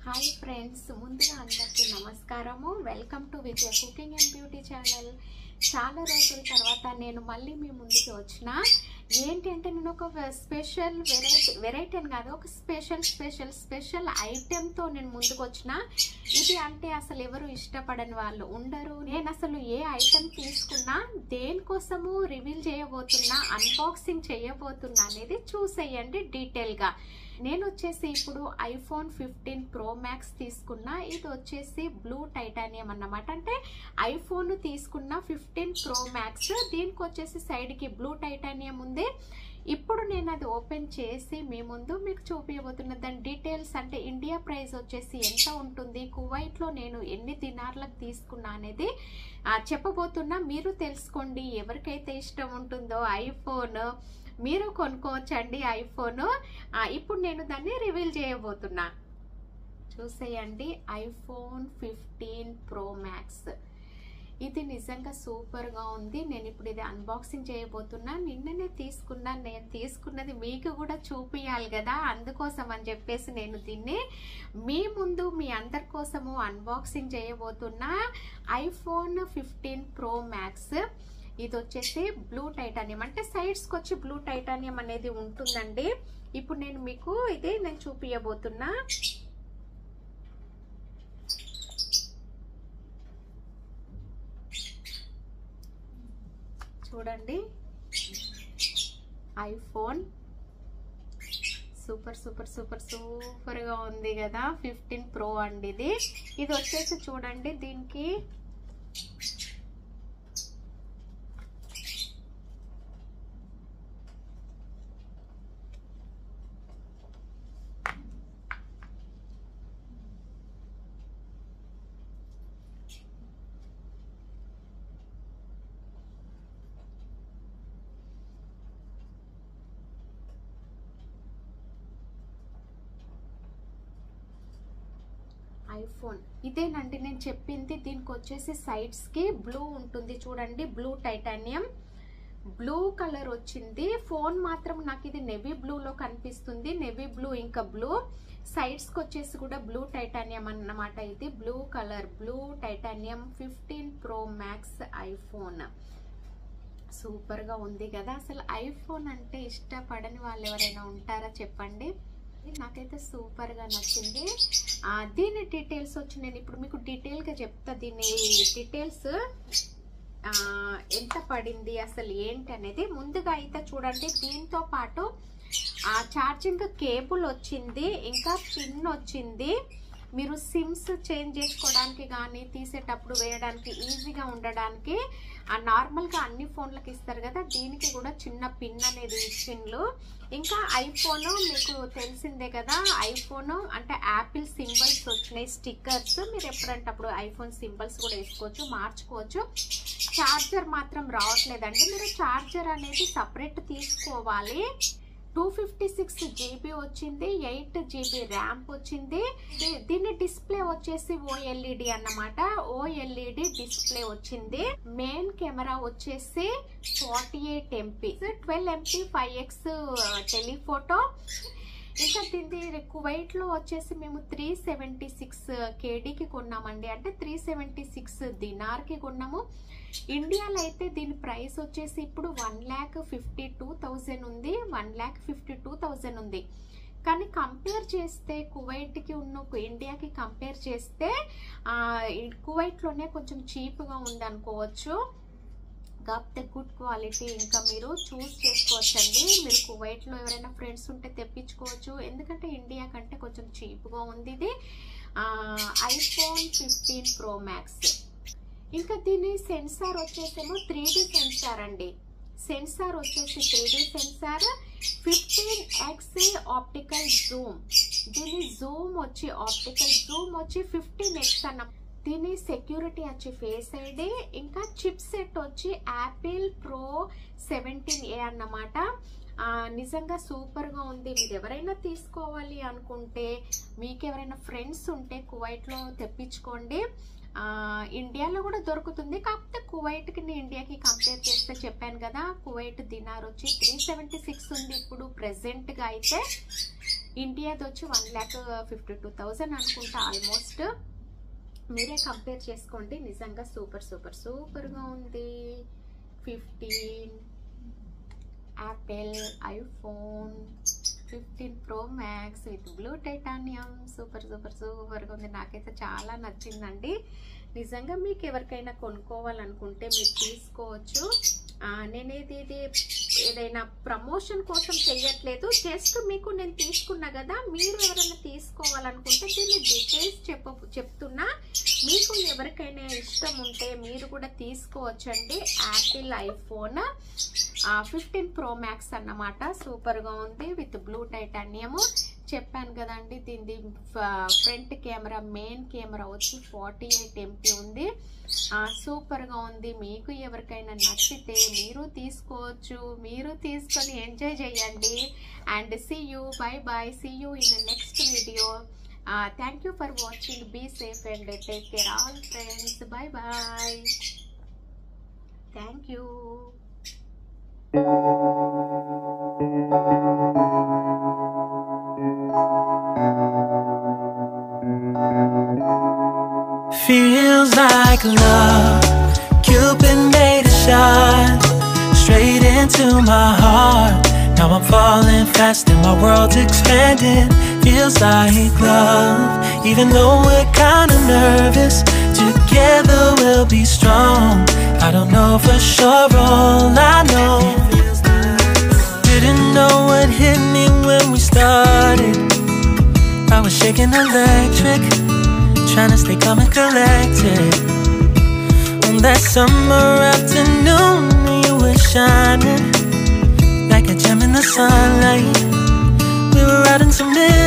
Hi friends, ముందుగా అందరికీ నమస్కారము. Welcome to Vijaya cooking and beauty channel. చాలా రోజుల తర్వాత నేను మళ్ళీ మీ ముందుకు వచ్చిన ఏంటంటే నేను ఒక స్పెషల్ వెరైటీ అని కాదు, ఒక స్పెషల్ ఐటెంతో నేను ముందుకు వచ్చిన. ఇది అంటే అసలు ఎవరు ఇష్టపడని వాళ్ళు ఉండరు. నేను అసలు ఏ ఐటెం తీసుకున్నా, దేనికోసము రివీల్ చేయబోతున్నా, అన్బాక్సింగ్ చేయబోతున్నా అనేది చూసేయండి డీటెయిల్గా. నేను వచ్చేసి ఇప్పుడు ఐఫోన్ 15 Pro Max తీసుకున్నా. ఇది వచ్చేసి బ్లూ టైటానియం అన్నమాట. అంటే ఐఫోన్ తీసుకున్న 15 Pro Max, దీనికి వచ్చేసి సైడ్కి బ్లూ టైటానియం ఉంది. ఇప్పుడు నేను అది ఓపెన్ చేసి మీ ముందు మీకు చూపించబోతున్నా. దాని డీటెయిల్స్ అంటే ఇండియా ప్రైస్ వచ్చేసి ఎంత ఉంటుంది, కువైట్లో నేను ఎన్ని దినార్లకు తీసుకున్నా అనేది చెప్పబోతున్నా. మీరు తెలుసుకోండి. ఎవరికైతే ఇష్టం ఉంటుందో ఐఫోన్, మీరు కొనుక్కోవచ్చండి ఐఫోన్. ఇప్పుడు నేను దాన్ని రివీల్ చేయబోతున్నా. చూసేయండి, ఐఫోన్ 15 Pro Max. ఇది నిజంగా సూపర్గా ఉంది. నేను ఇప్పుడు ఇది అన్బాక్సింగ్ చేయబోతున్నా. నిన్ననే తీసుకున్నా. నేను తీసుకున్నది మీకు కూడా చూపించాలి కదా, అందుకోసం అని చెప్పేసి నేను దీన్ని మీ ముందు మీ అందరి కోసము అన్బాక్సింగ్ చేయబోతున్నా. IPhone 15 Pro Max. ఇది వచ్చేసి బ్లూ టైటానియం, అంటే సైడ్స్కి వచ్చి బ్లూ టైటానియం అనేది ఉంటుందండి. ఇప్పుడు నేను మీకు ఇది నేను చూపించబోతున్నా. చూడండి, ఐఫోన్ సూపర్గా ఉంది కదా. 15 Pro అండి ఇది. ఇది వచ్చేసి చూడండి, దీనికి ఐఫోన్ ఇదేనండి నేను చెప్పింది. దీనికి వచ్చేసి సైడ్స్ కి బ్లూ ఉంటుంది. చూడండి, బ్లూ టైటానియం బ్లూ కలర్ వచ్చింది. ఫోన్ మాత్రం నాకు ఇది నెవీ బ్లూలో కనిపిస్తుంది. నెవీ బ్లూ ఇంకా బ్లూ. సైడ్స్ కి వచ్చేసి కూడా బ్లూ టైటానియం అన్నమాట. ఇది blue colour, blue titanium 15 Pro Max iPhone. సూపర్గా ఉంది కదా. అసలు ఐఫోన్ అంటే ఇష్టపడని వాళ్ళు ఎవరైనా ఉంటారా చెప్పండి. నాకైతే సూపర్గా నచ్చింది. దీని డీటెయిల్స్ వచ్చి నేను ఇప్పుడు మీకు డీటెయిల్గా చెప్తా. దీని డీటెయిల్స్ ఎంత పడింది, అసలు ఏంటి అనేది. ముందుగా అయితే చూడండి, దీంతో పాటు ఛార్జింగ్ కేబుల్ వచ్చింది, ఇంకా పిన్ వచ్చింది. మీరు సిమ్స్ చేంజ్ చేసుకోవడానికి కానీ తీసేటప్పుడు వేయడానికి ఈజీగా ఉండడానికి నార్మల్గా అన్ని ఫోన్లకు ఇస్తారు కదా, దీనికి కూడా చిన్న పిన్ అనేది ఇచ్చిండ్రు. ఇంకా ఐఫోన్ మీకు తెలిసిందే కదా, ఐఫోన్ అంటే యాపిల్ సింబల్స్ వచ్చినాయి, స్టిక్కర్స్. మీరు ఎప్పుడంటే అప్పుడు ఐఫోన్ సింబల్స్ కూడా వేసుకోవచ్చు, మార్చుకోవచ్చు. ఛార్జర్ మాత్రం రావట్లేదండి. మీరు ఛార్జర్ అనేది సపరేట్ తీసుకోవాలి. 256 GB వచ్చింది, 8 GB ర్యామ్ వచ్చింది. దీని డిస్ప్లే వచ్చేసి OLED అన్నమాట. OLED డిస్ప్లే వచ్చింది. మెయిన్ కెమెరా వచ్చేసి 48 MP, 12 MP 5x టెలిఫోటో. ఇంకా దీని కువైట్ లో వచ్చేసి మేము 376 KDకి కొన్నామండి, అంటే 376 దినార్కి కొన్నాము. ఇండియాలో అయితే దీని ప్రైస్ వచ్చేసి ఇప్పుడు 1,52,000 ఉంది, 1,52,000 ఉంది. కానీ కంపేర్ చేస్తే కువైట్కి ఉన్న ఇండియాకి కంపేర్ చేస్తే కువైట్లోనే కొంచెం చీప్గా ఉంది అనుకోవచ్చు. కాకపోతే గుడ్ క్వాలిటీ ఇంకా మీరు చూస్ చేసుకోవచ్చండి. మీరు కువైట్లో ఎవరైనా ఫ్రెండ్స్ ఉంటే తెప్పించుకోవచ్చు, ఎందుకంటే ఇండియా కంటే కొంచెం చీప్గా ఉంది ఇది ఐఫోన్ 15 Pro Max. ఇంకా దీని సెన్సార్ వచ్చేసేమో 3D సెన్సార్ అండి. సెన్సార్ వచ్చేసి 3D sensor, 15x optical zoom. దీని జూమ్ వచ్చి ఆప్టికల్ జూమ్ వచ్చి 15x అన్న. దీని సెక్యూరిటీ వచ్చి ఫేస్ ఐడి. ఇంకా చిప్ సెట్ వచ్చి యాపిల్ Pro 17A అన్నమాట. నిజంగా సూపర్గా ఉంది. మీరు ఎవరైనా తీసుకోవాలి అనుకుంటే, మీకు ఎవరైనా ఫ్రెండ్స్ ఉంటే కువైట్లో తెప్పించుకోండి. ఇండియాలో కూడా దొరుకుతుంది, కాకపోతే కువైట్కి ఇండియాకి కంపేర్ చేస్తే చెప్పాను కదా, కువైట్ దినార్ వచ్చి 376 ఉంది ఇప్పుడు ప్రెసెంట్గా అయితే. ఇండియాది వచ్చి 1,52,000 అనుకుంటా ఆల్మోస్ట్. మీరే కంపేర్ చేసుకోండి. నిజంగా సూపర్ సూపర్ సూపర్గా ఉంది. 15 Apple iPhone 15 Pro Max with blue titanium super super సూపర్గా ఉంది. నాకైతే చాలా నచ్చిందండి. నిజంగా మీకు ఎవరికైనా కొనుక్కోవాలనుకుంటే మీరు తీసుకోవచ్చు. నేనేది ఇది ఏదైనా ప్రమోషన్ కోసం చేయట్లేదు, జస్ట్ మీకు నేను తీసుకున్నా కదా, మీరు ఎవరైనా తీసుకోవాలనుకుంటే దీన్ని డీటెయిల్స్ చెప్తున్నా. మీకు ఎవరికైనా ఇష్టం ఉంటే మీరు కూడా తీసుకోవచ్చండి. యాపిల్ ఐఫోన్ 15 Pro Max అన్నమాట. సూపర్గా ఉంది విత్ బ్లూ టైటానియము. చెప్పాను కదండి, దీని ఫ్రంట్ కెమెరా మెయిన్ కెమెరా వచ్చి 48 MP ఉంది. సూపర్గా ఉంది. మీకు ఎవరికైనా నచ్చితే మీరు తీసుకోవచ్చు. మీరు తీసుకొని ఎంజాయ్ చేయండి. And see you, bye bye, see you in next video. Thank you for watching. Be safe and take care all friends. Bye bye. Thank you. Feels like love, Cupid made a shot straight into my heart. Now I'm falling fast and my world's expanding. Feels like love, even though we're kinda nervous. Together we'll be strong. I don't know for sure, all I know. Didn't know what hit me when we started. I was shaking electric, trying to stay calm and collected. On that summer afternoon, you were shining like a gem in the sunlight. We were out into midnight.